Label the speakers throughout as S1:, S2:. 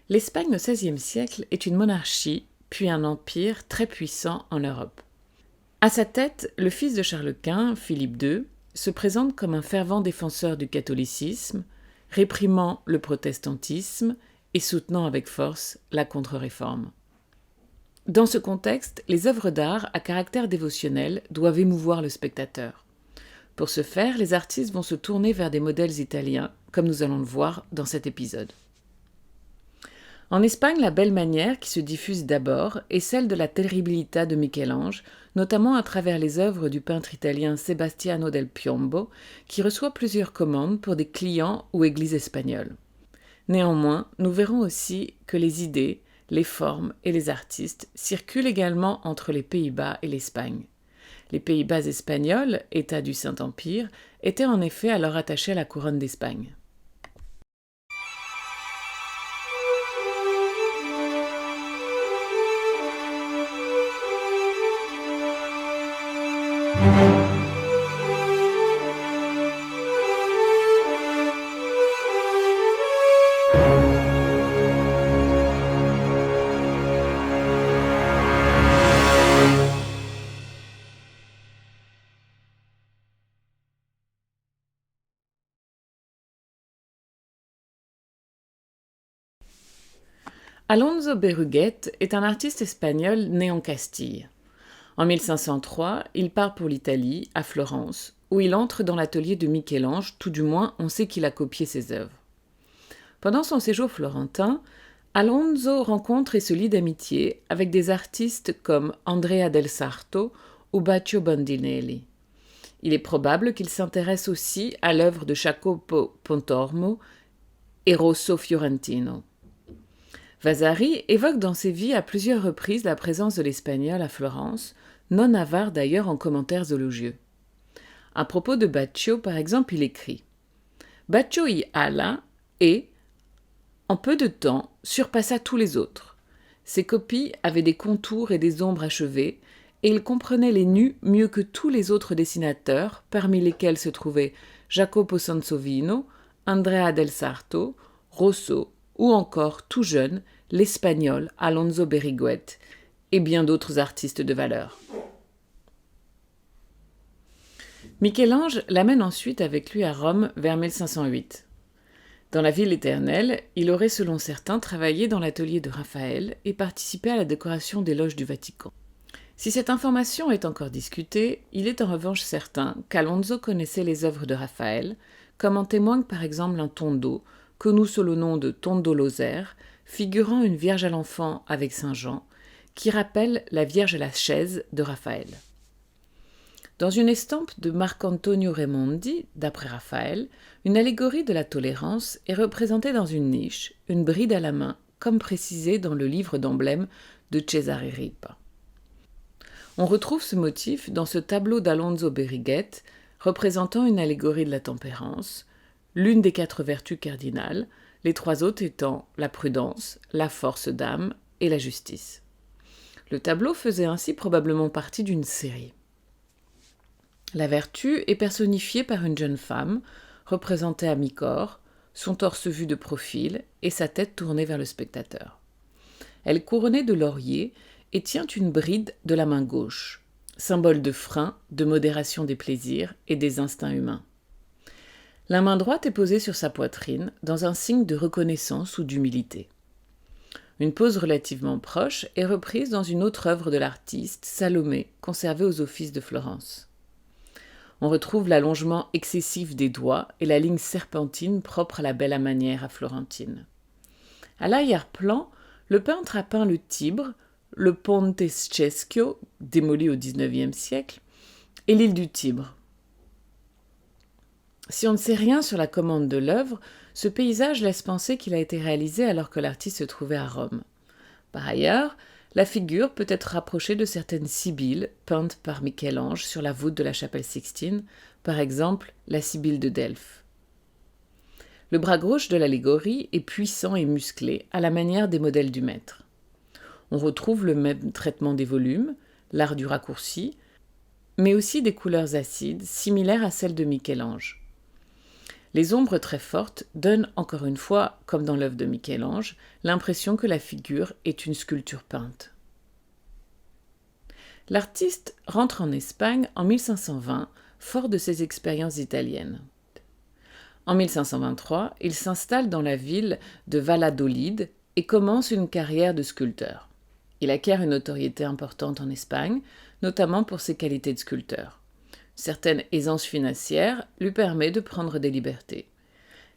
S1: L'Espagne au XVIe siècle est une monarchie, puis un empire très puissant en Europe. À sa tête, le fils de Charles Quint, Philippe II, se présente comme un fervent défenseur du catholicisme, réprimant le protestantisme et soutenant avec force la contre-réforme. Dans ce contexte, les œuvres d'art à caractère dévotionnel doivent émouvoir le spectateur. Pour ce faire, les artistes vont se tourner vers des modèles italiens, comme nous allons le voir dans cet épisode. En Espagne, la belle manière qui se diffuse d'abord est celle de la Terribilità de Michel-Ange, notamment à travers les œuvres du peintre italien Sebastiano del Piombo, qui reçoit plusieurs commandes pour des clients ou églises espagnoles. Néanmoins, nous verrons aussi que les idées, les formes et les artistes circulent également entre les Pays-Bas et l'Espagne. Les Pays-Bas espagnols, État du Saint-Empire, étaient en effet alors attachés à la couronne d'Espagne. Alonso Berruguet est un artiste espagnol né en Castille. En 1503, il part pour l'Italie, à Florence, où il entre dans l'atelier de Michel-Ange, tout du moins on sait qu'il a copié ses œuvres. Pendant son séjour florentin, Alonso rencontre et se lie d'amitié avec des artistes comme Andrea del Sarto ou Baccio Bandinelli. Il est probable qu'il s'intéresse aussi à l'œuvre de Jacopo Pontormo et Rosso Fiorentino. Vasari évoque dans ses vies à plusieurs reprises la présence de l'espagnol à Florence, non avare d'ailleurs en commentaires élogieux. À propos de Baccio, par exemple, il écrit « Baccio y alla et, en peu de temps, surpassa tous les autres. Ses copies avaient des contours et des ombres achevées, et il comprenait les nus mieux que tous les autres dessinateurs, parmi lesquels se trouvaient Jacopo Sansovino, Andrea del Sarto, Rosso, ou encore, tout jeune, l'espagnol Alonso Berruguet et bien d'autres artistes de valeur. Michel-Ange l'amène ensuite avec lui à Rome vers 1508. Dans la ville éternelle, il aurait selon certains travaillé dans l'atelier de Raphaël et participé à la décoration des loges du Vatican. Si cette information est encore discutée, il est en revanche certain qu'Alonso connaissait les œuvres de Raphaël, comme en témoigne par exemple un tondo, connu sous le nom de tondo Lozère, figurant une Vierge à l'enfant avec Saint Jean, qui rappelle la Vierge à la chaise de Raphaël. Dans une estampe de Marcantonio Raimondi, d'après Raphaël, une allégorie de la tolérance est représentée dans une niche, une bride à la main, comme précisé dans le livre d'emblèmes de Cesare Ripa. On retrouve ce motif dans ce tableau d'Alonso Berruguet, représentant une allégorie de la tempérance, l'une des 4 vertus cardinales, les 3 autres étant la prudence, la force d'âme et la justice. Le tableau faisait ainsi probablement partie d'une série. La vertu est personnifiée par une jeune femme, représentée à mi-corps, son torse vu de profil et sa tête tournée vers le spectateur. Elle est couronnée de laurier et tient une bride de la main gauche, symbole de frein, de modération des plaisirs et des instincts humains. La main droite est posée sur sa poitrine, dans un signe de reconnaissance ou d'humilité. Une pose relativement proche est reprise dans une autre œuvre de l'artiste, Salomé, conservée aux Offices de Florence. On retrouve l'allongement excessif des doigts et la ligne serpentine propre à la bella manière à Florentine. À l'arrière-plan, le peintre a peint le Tibre, le Ponte Scheschio, démoli au XIXe siècle, et l'île du Tibre. Si on ne sait rien sur la commande de l'œuvre, ce paysage laisse penser qu'il a été réalisé alors que l'artiste se trouvait à Rome. Par ailleurs, la figure peut être rapprochée de certaines sibylles peintes par Michel-Ange sur la voûte de la chapelle Sixtine, par exemple la Sibylle de Delphes. Le bras gauche de l'allégorie est puissant et musclé, à la manière des modèles du maître. On retrouve le même traitement des volumes, l'art du raccourci, mais aussi des couleurs acides, similaires à celles de Michel-Ange. Les ombres très fortes donnent, encore une fois, comme dans l'œuvre de Michel-Ange, l'impression que la figure est une sculpture peinte. L'artiste rentre en Espagne en 1520, fort de ses expériences italiennes. En 1523, il s'installe dans la ville de Valladolid et commence une carrière de sculpteur. Il acquiert une notoriété importante en Espagne, notamment pour ses qualités de sculpteur. Certaine aisance financière lui permet de prendre des libertés.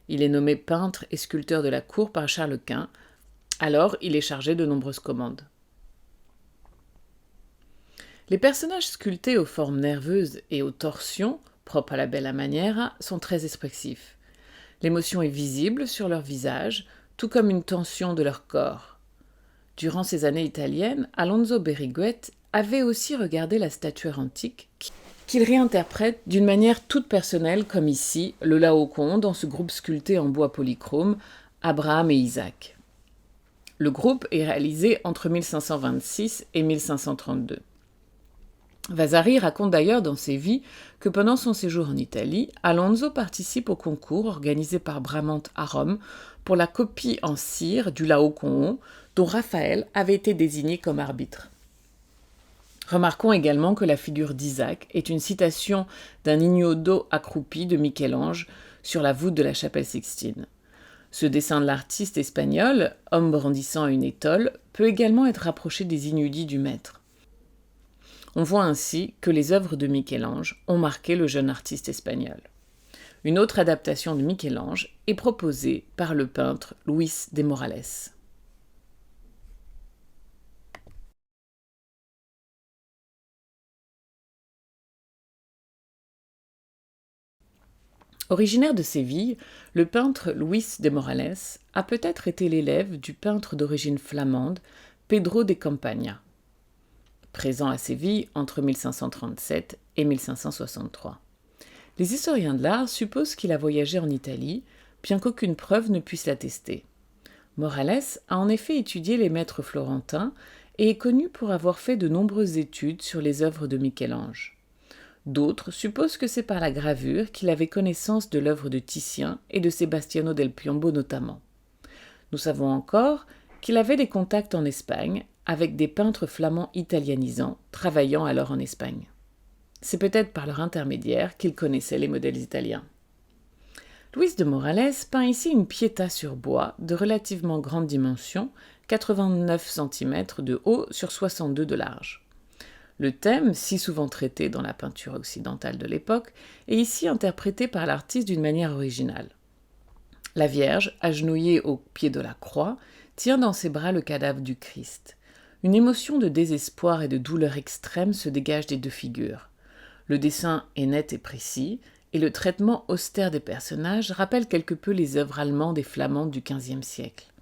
S1: Il est nommé peintre et sculpteur de la cour par Charles Quint, alors il est chargé de nombreuses commandes. Les personnages sculptés aux formes nerveuses et aux torsions, propres à la Bella Maniera, sont très expressifs. L'émotion est visible sur leur visage, tout comme une tension de leur corps. Durant ces années italiennes, Alonso Beriguet avait aussi regardé la statuaire antique, qu'il réinterprète d'une manière toute personnelle, comme ici, le Laocoon dans ce groupe sculpté en bois polychrome, Abraham et Isaac. Le groupe est réalisé entre 1526 et 1532. Vasari raconte d'ailleurs dans ses vies que pendant son séjour en Italie, Alonso participe au concours organisé par Bramante à Rome pour la copie en cire du Laocoon, dont Raphaël avait été désigné comme arbitre. Remarquons également que la figure d'Isaac est une citation d'un ignodo accroupi de Michel-Ange sur la voûte de la chapelle Sixtine. Ce dessin de l'artiste espagnol, homme brandissant une étole, peut également être rapproché des inudis du maître. On voit ainsi que les œuvres de Michel-Ange ont marqué le jeune artiste espagnol. Une autre adaptation de Michel-Ange est proposée par le peintre Luis de Morales. Originaire de Séville, le peintre Luis de Morales a peut-être été l'élève du peintre d'origine flamande Pedro de Campagna, présent à Séville entre 1537 et 1563. Les historiens de l'art supposent qu'il a voyagé en Italie, bien qu'aucune preuve ne puisse l'attester. Morales a en effet étudié les maîtres florentins et est connu pour avoir fait de nombreuses études sur les œuvres de Michel-Ange. D'autres supposent que c'est par la gravure qu'il avait connaissance de l'œuvre de Titien et de Sebastiano del Piombo notamment. Nous savons encore qu'il avait des contacts en Espagne avec des peintres flamands italianisants travaillant alors en Espagne. C'est peut-être par leur intermédiaire qu'il connaissait les modèles italiens. Luis de Morales peint ici une Pietà sur bois de relativement grande dimension, 89 cm de haut sur 62 de large. Le thème, si souvent traité dans la peinture occidentale de l'époque, est ici interprété par l'artiste d'une manière originale. La Vierge, agenouillée au pied de la croix, tient dans ses bras le cadavre du Christ. Une émotion de désespoir et de douleur extrême se dégage des deux figures. Le dessin est net et précis, et le traitement austère des personnages rappelle quelque peu les œuvres allemandes et flamandes du XVe siècle.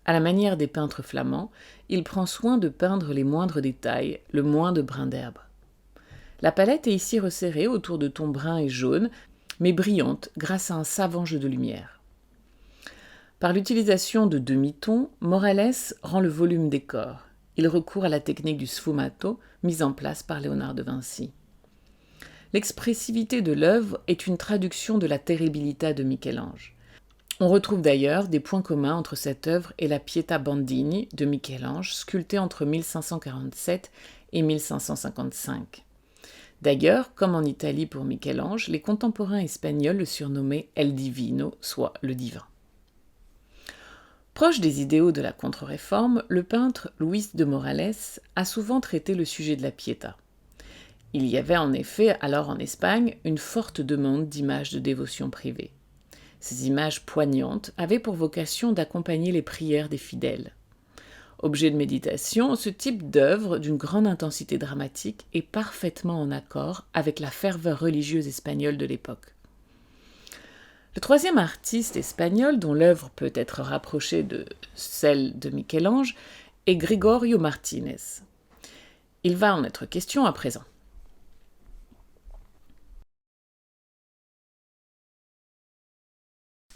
S1: À la manière des peintres flamands, il prend soin de peindre les moindres détails, le moins de brins d'herbe. La palette est ici resserrée autour de tons bruns et jaunes, mais brillante grâce à un savant jeu de lumière. Par l'utilisation de demi-tons, Morales rend le volume des corps. Il recourt à la technique du sfumato, mise en place par Léonard de Vinci. L'expressivité de l'œuvre est une traduction de la terribilità de Michel-Ange. On retrouve d'ailleurs des points communs entre cette œuvre et la Pietà Bandini de Michel-Ange, sculptée entre 1547 et 1555. D'ailleurs, comme en Italie pour Michel-Ange, les contemporains espagnols le surnommaient El Divino, soit le divin. Proche des idéaux de la Contre-Réforme, le peintre Luis de Morales a souvent traité le sujet de la Pietà. Il y avait en effet alors en Espagne une forte demande d'images de dévotion privée. Ces images poignantes avaient pour vocation d'accompagner les prières des fidèles. Objet de méditation, ce type d'œuvre d'une grande intensité dramatique est parfaitement en accord avec la ferveur religieuse espagnole de l'époque. Le troisième artiste espagnol dont l'œuvre peut être rapprochée de celle de Michel-Ange est Gregorio Martínez. Il va en être question à présent.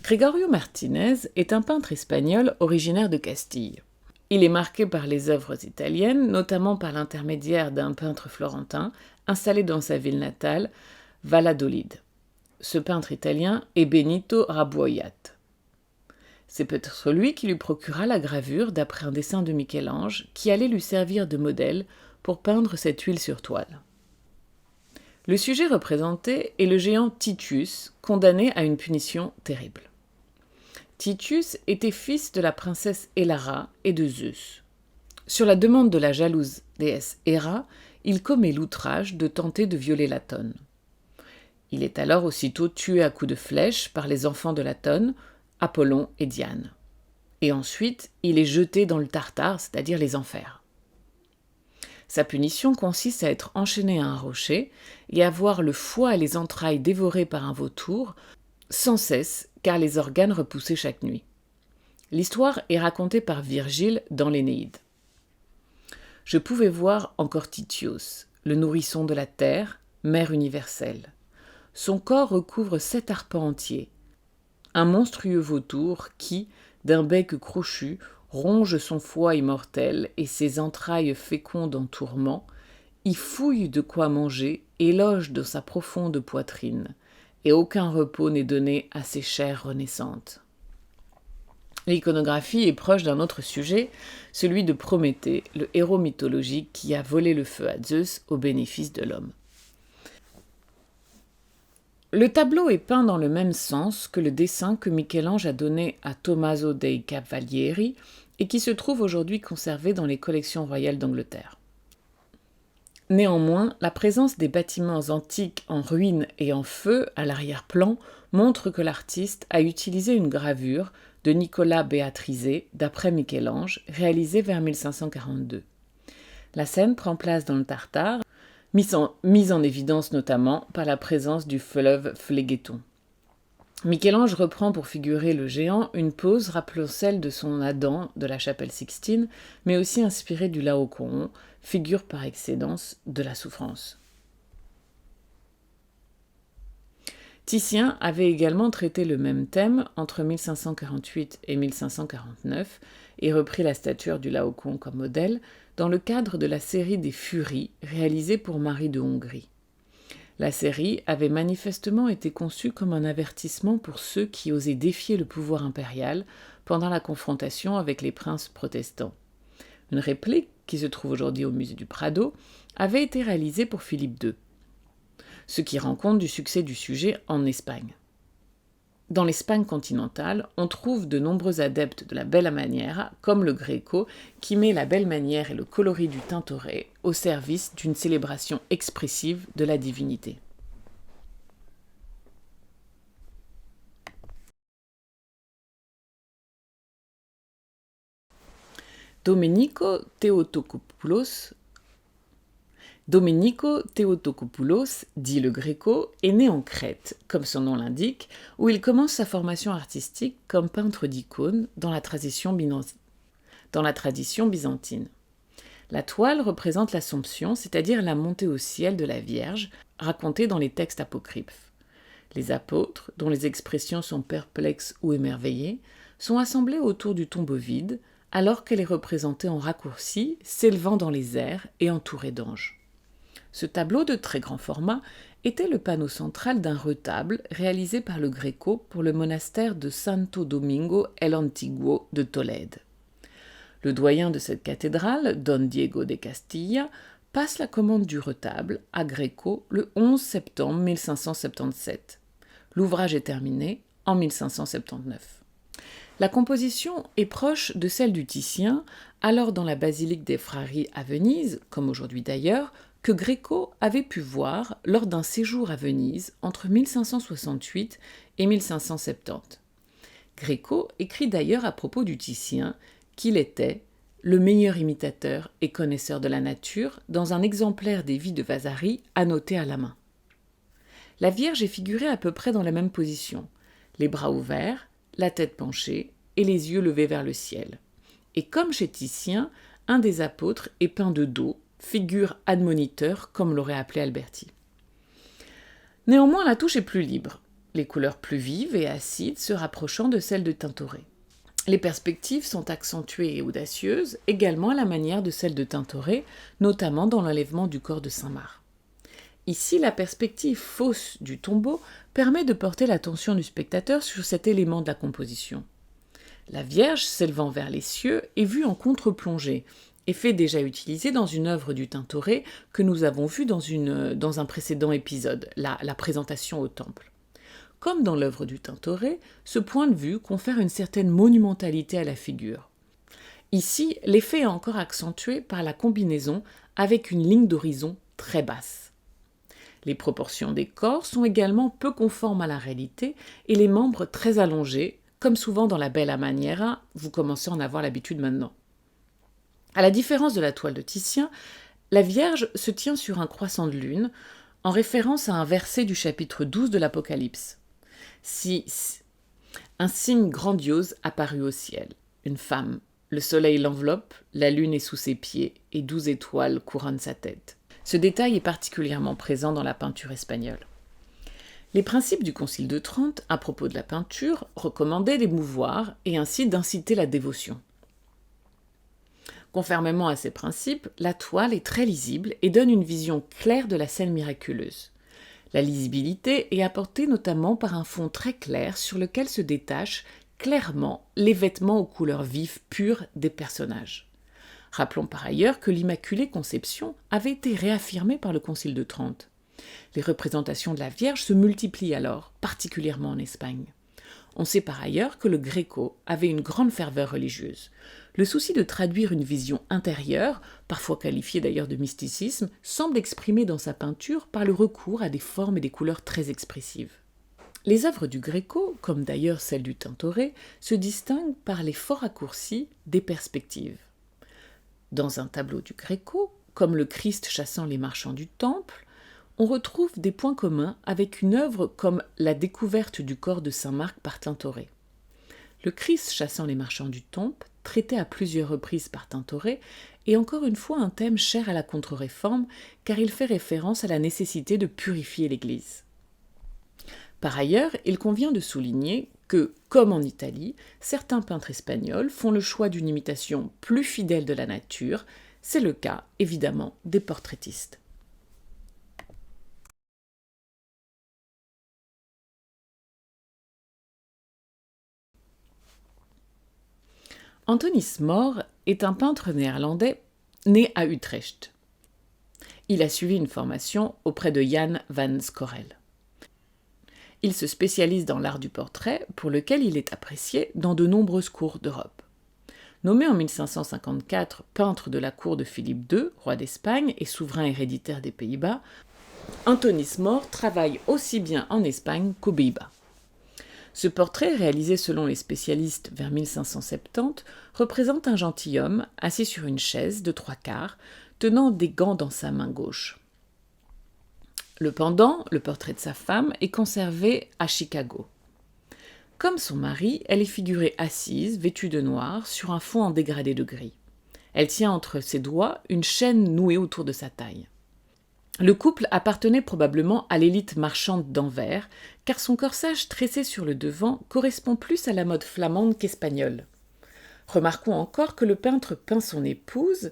S1: Gregorio Martínez est un peintre espagnol originaire de Castille. Il est marqué par les œuvres italiennes, notamment par l'intermédiaire d'un peintre florentin installé dans sa ville natale, Valladolid. ce peintre italien est Benito Rabuoiat. C'est peut-être lui qui lui procura la gravure d'après un dessin de Michel-Ange qui allait lui servir de modèle pour peindre cette huile sur toile. Le sujet représenté est le géant Titus, condamné à une punition terrible. Titus était fils de la princesse Hélara et de Zeus. Sur la demande de la jalouse déesse Héra, il commet l'outrage de tenter de violer Latone. Il est alors aussitôt tué à coups de flèche par les enfants de Latone, Apollon et Diane. Et ensuite, il est jeté dans le Tartare, c'est-à-dire les enfers. Sa punition consiste à être enchaîné à un rocher et à voir le foie et les entrailles dévorés par un vautour, sans cesse, car les organes repoussés chaque nuit. L'histoire est racontée par Virgile dans l'Énéide. Je pouvais voir encore Tityos, le nourrisson de la terre, mère universelle. Son corps recouvre 7 arpents entiers. Un monstrueux vautour qui, d'un bec crochu, ronge son foie immortel et ses entrailles fécondes en tourment, y fouille de quoi manger et loge dans sa profonde poitrine, et aucun repos n'est donné à ses chairs renaissantes. L'iconographie est proche d'un autre sujet, celui de Prométhée, le héros mythologique qui a volé le feu à Zeus au bénéfice de l'homme. Le tableau est peint dans le même sens que le dessin que Michel-Ange a donné à Tommaso dei Cavalieri et qui se trouve aujourd'hui conservé dans les collections royales d'Angleterre. Néanmoins, la présence des bâtiments antiques en ruines et en feu à l'arrière-plan montre que l'artiste a utilisé une gravure de Nicolas Beatrizé, d'après Michel-Ange, réalisée vers 1542. La scène prend place dans le Tartare, mise en évidence notamment par la présence du fleuve Phlegéton. Michel-Ange reprend pour figurer le géant une pose rappelant celle de son Adam de la chapelle Sixtine, mais aussi inspirée du Laocoon, figure par excellence de la souffrance. Titien avait également traité le même thème entre 1548 et 1549 et repris la statuaire du Laocoon comme modèle dans le cadre de la série des Furies réalisée pour Marie de Hongrie. La série avait manifestement été conçue comme un avertissement pour ceux qui osaient défier le pouvoir impérial pendant la confrontation avec les princes protestants. Une réplique, qui se trouve aujourd'hui au musée du Prado, avait été réalisée pour Philippe II, ce qui rend compte du succès du sujet en Espagne. Dans l'Espagne continentale, on trouve de nombreux adeptes de la bella maniera, comme le Greco, qui met la belle manière et le coloris du Tintoret au service d'une célébration expressive de la divinité. Domenico Theotokopoulos, dit le Greco, est né en Crète, comme son nom l'indique, où il commence sa formation artistique comme peintre d'icônes dans la tradition byzantine. La toile représente l'Assomption, c'est-à-dire la montée au ciel de la Vierge, racontée dans les textes apocryphes. Les apôtres, dont les expressions sont perplexes ou émerveillées, sont assemblés autour du tombeau vide, alors qu'elle est représentée en raccourci, s'élevant dans les airs et entourée d'anges. Ce tableau de très grand format était le panneau central d'un retable réalisé par le Greco pour le monastère de Santo Domingo el Antiguo de Tolède. Le doyen de cette cathédrale, Don Diego de Castilla, passe la commande du retable à Greco le 11 septembre 1577. L'ouvrage est terminé en 1579. La composition est proche de celle du Titien, alors dans la basilique des Frari à Venise, comme aujourd'hui d'ailleurs, que Greco avait pu voir lors d'un séjour à Venise entre 1568 et 1570. Greco écrit d'ailleurs à propos du Titien qu'il était le meilleur imitateur et connaisseur de la nature dans un exemplaire des Vies de Vasari annoté à la main. La Vierge est figurée à peu près dans la même position, les bras ouverts, la tête penchée et les yeux levés vers le ciel. Et comme chez Titien, un des apôtres est peint de dos, figure admoniteur comme l'aurait appelé Alberti. Néanmoins, la touche est plus libre, les couleurs plus vives et acides se rapprochant de celles de Tintoret. Les perspectives sont accentuées et audacieuses, également à la manière de celles de Tintoret, notamment dans l'enlèvement du corps de Saint-Marc. Ici, la perspective fausse du tombeau permet de porter l'attention du spectateur sur cet élément de la composition. La Vierge, s'élevant vers les cieux, est vue en contre-plongée, effet déjà utilisé dans une œuvre du Tintoret que nous avons vu dans un précédent épisode, la présentation au temple. Comme dans l'œuvre du Tintoret, ce point de vue confère une certaine monumentalité à la figure. Ici, l'effet est encore accentué par la combinaison avec une ligne d'horizon très basse. Les proportions des corps sont également peu conformes à la réalité et les membres très allongés, comme souvent dans la Bella Maniera, vous commencez à en avoir l'habitude maintenant. À la différence de la toile de Titien, la Vierge se tient sur un croissant de lune, en référence à un verset du chapitre 12 de l'Apocalypse. Si un signe grandiose apparut au ciel, une femme, le soleil l'enveloppe, la lune est sous ses pieds et 12 étoiles couronnent sa tête. Ce détail est particulièrement présent dans la peinture espagnole. Les principes du Concile de Trente, à propos de la peinture, recommandaient d'émouvoir et ainsi d'inciter la dévotion. Conformément à ces principes, la toile est très lisible et donne une vision claire de la scène miraculeuse. La lisibilité est apportée notamment par un fond très clair sur lequel se détachent clairement les vêtements aux couleurs vives pures des personnages. Rappelons par ailleurs que l'Immaculée Conception avait été réaffirmée par le Concile de Trente. Les représentations de la Vierge se multiplient alors, particulièrement en Espagne. On sait par ailleurs que le Gréco avait une grande ferveur religieuse. Le souci de traduire une vision intérieure, parfois qualifiée d'ailleurs de mysticisme, semble exprimé dans sa peinture par le recours à des formes et des couleurs très expressives. Les œuvres du Gréco, comme d'ailleurs celles du Tintoret, se distinguent par les forts raccourcis des perspectives. Dans un tableau du Gréco, comme le Christ chassant les marchands du temple, on retrouve des points communs avec une œuvre comme la découverte du corps de saint Marc par Tintoret. Le Christ chassant les marchands du temple, traité à plusieurs reprises par Tintoret, est encore une fois un thème cher à la Contre-Réforme, car il fait référence à la nécessité de purifier l'Église. Par ailleurs, il convient de souligner que, comme en Italie, certains peintres espagnols font le choix d'une imitation plus fidèle de la nature. C'est le cas, évidemment, des portraitistes. Anthonis Mor est un peintre néerlandais né à Utrecht. Il a suivi une formation auprès de Jan van Scorel. Il se spécialise dans l'art du portrait, pour lequel il est apprécié dans de nombreuses cours d'Europe. Nommé en 1554 peintre de la cour de Philippe II, roi d'Espagne et souverain héréditaire des Pays-Bas, Anthonis Mor travaille aussi bien en Espagne qu'aux Pays-Bas. Ce portrait, réalisé selon les spécialistes vers 1570, représente un gentilhomme assis sur une chaise de 3/4, tenant des gants dans sa main gauche. Le pendant, le portrait de sa femme, est conservé à Chicago. Comme son mari, elle est figurée assise, vêtue de noir, sur un fond en dégradé de gris. Elle tient entre ses doigts une chaîne nouée autour de sa taille. Le couple appartenait probablement à l'élite marchande d'Anvers, car son corsage tressé sur le devant correspond plus à la mode flamande qu'espagnole. Remarquons encore que le peintre peint son épouse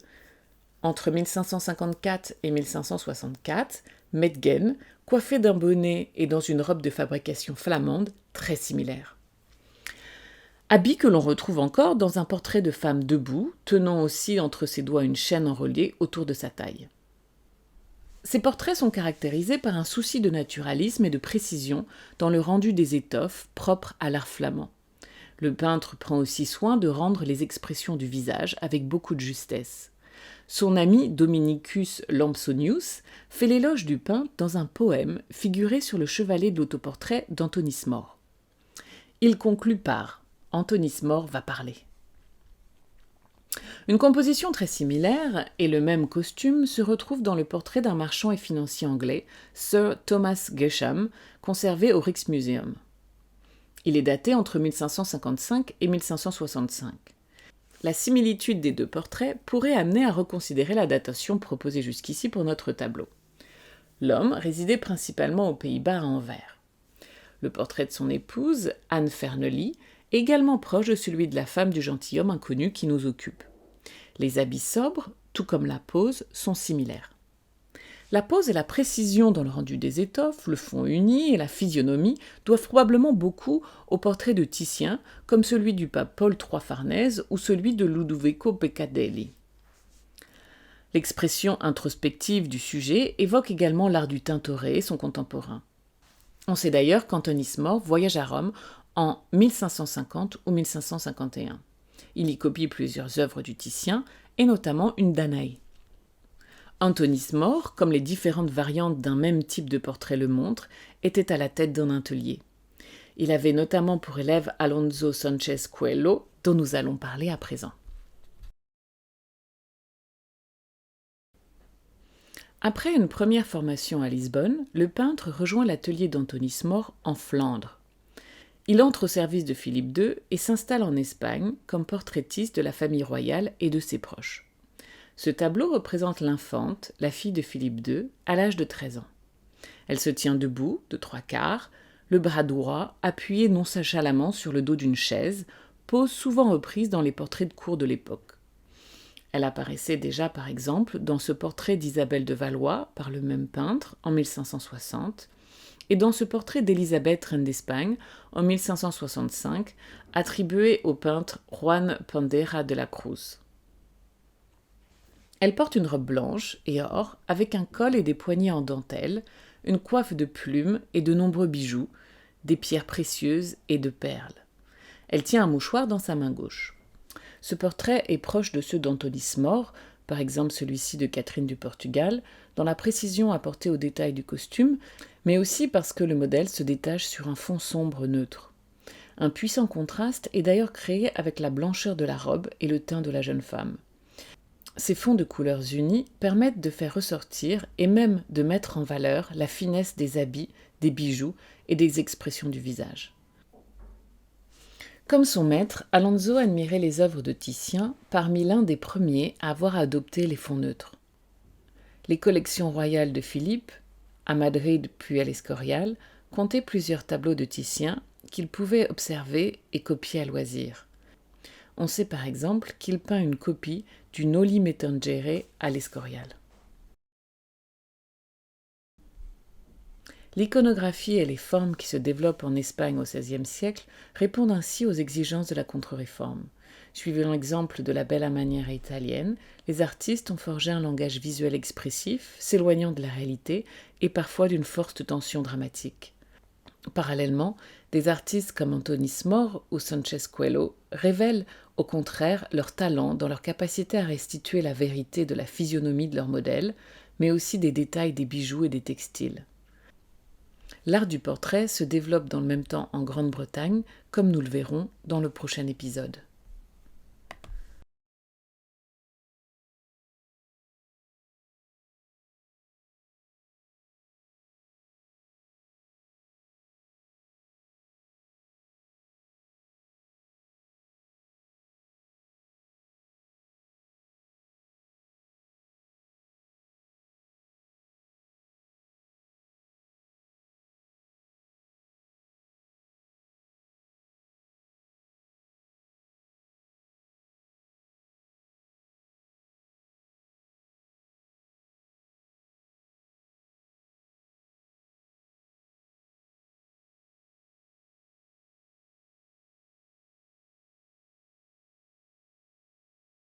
S1: entre 1554 et 1564, Medgen, coiffée d'un bonnet et dans une robe de fabrication flamande très similaire. Habit que l'on retrouve encore dans un portrait de femme debout, tenant aussi entre ses doigts une chaîne enroulée autour de sa taille. Ces portraits sont caractérisés par un souci de naturalisme et de précision dans le rendu des étoffes propres à l'art flamand. Le peintre prend aussi soin de rendre les expressions du visage avec beaucoup de justesse. Son ami Dominicus Lampsonius fait l'éloge du peintre dans un poème figuré sur le chevalet de l'autoportrait d'Anthonis Mor. Il conclut par « Anthonis Mor va parler ». Une composition très similaire et le même costume se retrouve dans le portrait d'un marchand et financier anglais, Sir Thomas Gresham, conservé au Rijksmuseum. Il est daté entre 1555 et 1565. La similitude des deux portraits pourrait amener à reconsidérer la datation proposée jusqu'ici pour notre tableau. L'homme résidait principalement aux Pays-Bas à Anvers. Le portrait de son épouse, Anne Fernely, est également proche de celui de la femme du gentilhomme inconnu qui nous occupe. Les habits sobres, tout comme la pose, sont similaires. La pose et la précision dans le rendu des étoffes, le fond uni et la physionomie doivent probablement beaucoup au portrait de Titien, comme celui du pape Paul III Farnèse ou celui de Ludovico Beccadelli. L'expression introspective du sujet évoque également l'art du Tintoret, son contemporain. On sait d'ailleurs qu'Anthonis More voyage à Rome en 1550 ou 1551. Il y copie plusieurs œuvres du Titien, et notamment une Danaé. Anthonis More, comme les différentes variantes d'un même type de portrait le montrent, était à la tête d'un atelier. Il avait notamment pour élève Alonso Sanchez Coelho, dont nous allons parler à présent. Après une première formation à Lisbonne, le peintre rejoint l'atelier d'Anthonis More en Flandre. Il entre au service de Philippe II et s'installe en Espagne comme portraitiste de la famille royale et de ses proches. Ce tableau représente l'infante, la fille de Philippe II, à l'âge de 13 ans. Elle se tient debout, de 3/4, le bras droit appuyé nonchalamment sur le dos d'une chaise, pose souvent reprise dans les portraits de cour de l'époque. Elle apparaissait déjà, par exemple, dans ce portrait d'Isabelle de Valois, par le même peintre, en 1560, et dans ce portrait d'Élisabeth, reine d'Espagne, en 1565, attribué au peintre Juan Pandera de la Cruz. Elle porte une robe blanche et or, avec un col et des poignets en dentelle, une coiffe de plumes et de nombreux bijoux, des pierres précieuses et de perles. Elle tient un mouchoir dans sa main gauche. Ce portrait est proche de ceux d'Anthonis More, par exemple celui-ci de Catherine du Portugal, dans la précision apportée aux détails du costume, mais aussi parce que le modèle se détache sur un fond sombre neutre. Un puissant contraste est d'ailleurs créé avec la blancheur de la robe et le teint de la jeune femme. Ces fonds de couleurs unis permettent de faire ressortir et même de mettre en valeur la finesse des habits, des bijoux et des expressions du visage. Comme son maître, Alonso admirait les œuvres de Titien, parmi l'un des premiers à avoir adopté les fonds neutres. Les collections royales de Philippe, à Madrid puis à l'Escorial, comptaient plusieurs tableaux de Titien qu'il pouvait observer et copier à loisir. On sait par exemple qu'il peint une copie du Noli Me Tangere à l'Escorial. L'iconographie et les formes qui se développent en Espagne au XVIe siècle répondent ainsi aux exigences de la Contre-Réforme. Suivant l'exemple de la Bella Maniera italienne, les artistes ont forgé un langage visuel expressif, s'éloignant de la réalité et parfois d'une forte tension dramatique. Parallèlement, des artistes comme Anthonis More ou Sanchez Coelho révèlent au contraire leur talent dans leur capacité à restituer la vérité de la physionomie de leur modèle, mais aussi des détails des bijoux et des textiles. L'art du portrait se développe dans le même temps en Grande-Bretagne, comme nous le verrons dans le prochain épisode.